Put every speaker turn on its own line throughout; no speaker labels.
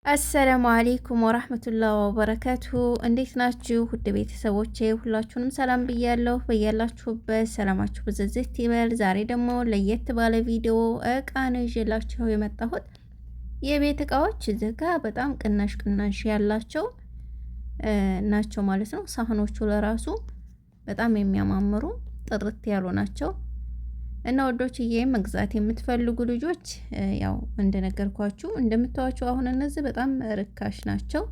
አሰላሙ አለይኩም ወራህመቱላሂ ወበረካቱ። እንዴት ናችሁ ውድ ቤተሰቦቼ? ሁላችሁንም ሰላም ብያለሁ። በያላችሁበት ሰላማችሁ ብዝዝት ይበል። ዛሬ ደግሞ ለየት ባለ ቪዲዮ እቃ ነው ይዤላችሁ የመጣሁት። የቤት እቃዎች እዚህ ጋ በጣም ቅናሽ ያላቸው ናቸው ማለት ነው። ሳህኖቹ ለራሱ በጣም የሚያማምሩ ጥርት ያሉ ናቸው። እና ወዶችዬ መግዛት የምትፈልጉ ልጆች ያው እንደነገርኳችሁ እንደምታዩቸው አሁን እነዚህ በጣም ርካሽ ናቸው።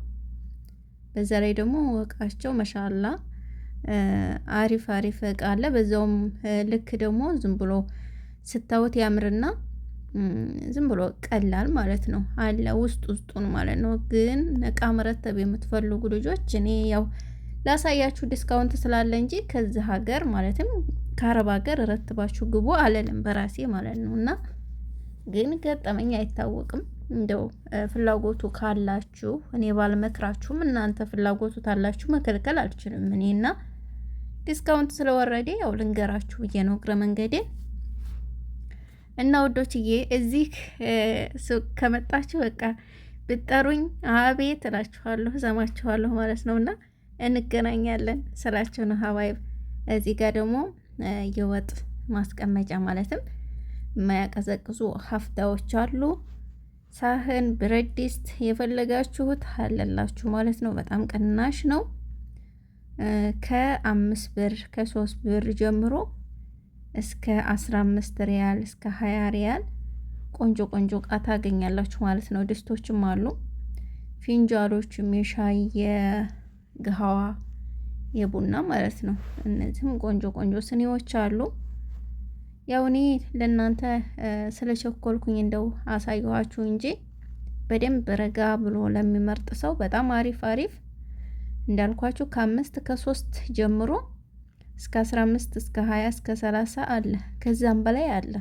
በዛ ላይ ደግሞ እቃቸው ማሻአላ አሪፍ እቃ አለ። በዛውም ልክ ደግሞ ዝም ብሎ ስታዩት ያምርና ዝም ብሎ ቀላል ማለት ነው አለ ውስጡን ማለት ነው። ግን እቃ መረተብ የምትፈልጉ ልጆች እኔ ያው ላሳያችሁ ዲስካውንት ስላለ እንጂ ከዚህ ሀገር ማለትም ከአረብ ሀገር ረትባችሁ ግቡ አለንም በራሴ ማለት ነው። እና ግን ገጠመኝ አይታወቅም። እንደው ፍላጎቱ ካላችሁ እኔ ባልመክራችሁም እናንተ ፍላጎቱ ታላችሁ መከልከል አልችልም እኔና ዲስካውንት ስለወረደ ያው ልንገራችሁ ብዬ ነው እግረ መንገዴ። እና ወዶችዬ እዚህ ሱቅ ከመጣችሁ በቃ ብጠሩኝ አቤት እላችኋለሁ፣ ሰማችኋለሁ ማለት ነውና እንገናኛለን ስላችሁ ነው ሀባይብ። እዚህ ጋር ደግሞ የወጥ ማስቀመጫ ማለትም የማያቀዘቅዙ ሀፍታዎች አሉ። ሳህን፣ ብረት ድስት የፈለጋችሁት አለላችሁ ማለት ነው። በጣም ቅናሽ ነው። ከ5 ብር ከ3 ብር ጀምሮ እስከ 15 ሪያል እስከ 20 ሪያል ቆንጆ እቃ ታገኛላችሁ ማለት ነው። ድስቶችም አሉ፣ ፊንጃሎችም የሻይ የገሃዋ የቡና ማለት ነው። እነዚህም ቆንጆ ስኒዎች አሉ። ያው እኔ ለእናንተ ስለቸኮልኩኝ እንደው አሳየኋችሁ እንጂ በደንብ ረጋ ብሎ ለሚመርጥ ሰው በጣም አሪፍ እንዳልኳችሁ ከ5 ከ3 ጀምሮ እስከ 15 እስከ 20 እስከ 30 አለ፣ ከዛም በላይ አለ።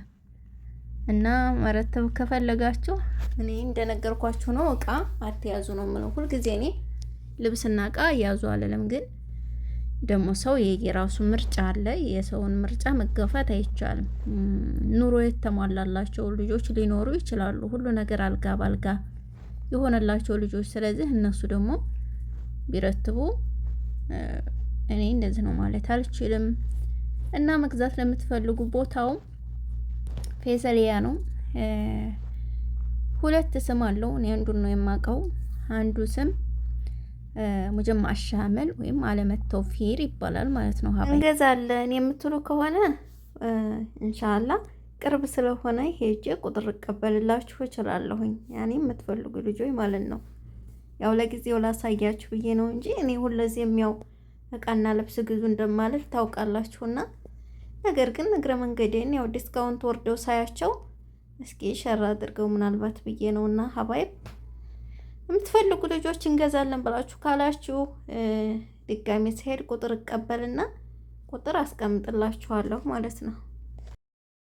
እና መረተብ ከፈለጋችሁ እኔ እንደነገርኳችሁ ነው። እቃ አትያዙ ነው የምለው ሁልጊዜ። እኔ ልብስና እቃ ያዙ አለለም፣ ግን ደግሞ ሰው የየራሱ ምርጫ አለ። የሰውን ምርጫ መገፋት አይቻልም። ኑሮ የተሟላላቸው ልጆች ሊኖሩ ይችላሉ፣ ሁሉ ነገር አልጋ ባልጋ የሆነላቸው ልጆች። ስለዚህ እነሱ ደግሞ ቢረትቡ እኔ እንደዚህ ነው ማለት አልችልም። እና መግዛት ለምትፈልጉ ቦታው ፌሰሊያ ነው። 2 ስም አለው። እኔ አንዱን ነው የማውቀው። አንዱ ስም ሙጀማ አሻመል ወይም አለመት ተውፊር ይባላል ማለት ነው። እንገዛለን የምትሉ ከሆነ ኢንሻአላህ ቅርብ ስለሆነ ሄጄ ቁጥር እቀበልላችሁ እችላለሁኝ። ያኔ የምትፈልጉ ልጆች ማለት ነው። ያው ለጊዜው ላሳያችሁ ብዬ ነው እንጂ እኔ ሁለዚህም ያው እቃና ልብስ ግዙ እንደማለት ታውቃላችሁና፣ ነገር ግን እግረ መንገዴን ያው ዲስካውንት ወርደው ሳያቸው እስኪ ሸራ አድርገው ምናልባት ብዬ ነውና ሀባይብ የምትፈልጉ ልጆች እንገዛለን ብላችሁ ካላችሁ ድጋሜ ሲሄድ ቁጥር እቀበልና ቁጥር አስቀምጥላችኋለሁ ማለት ነው።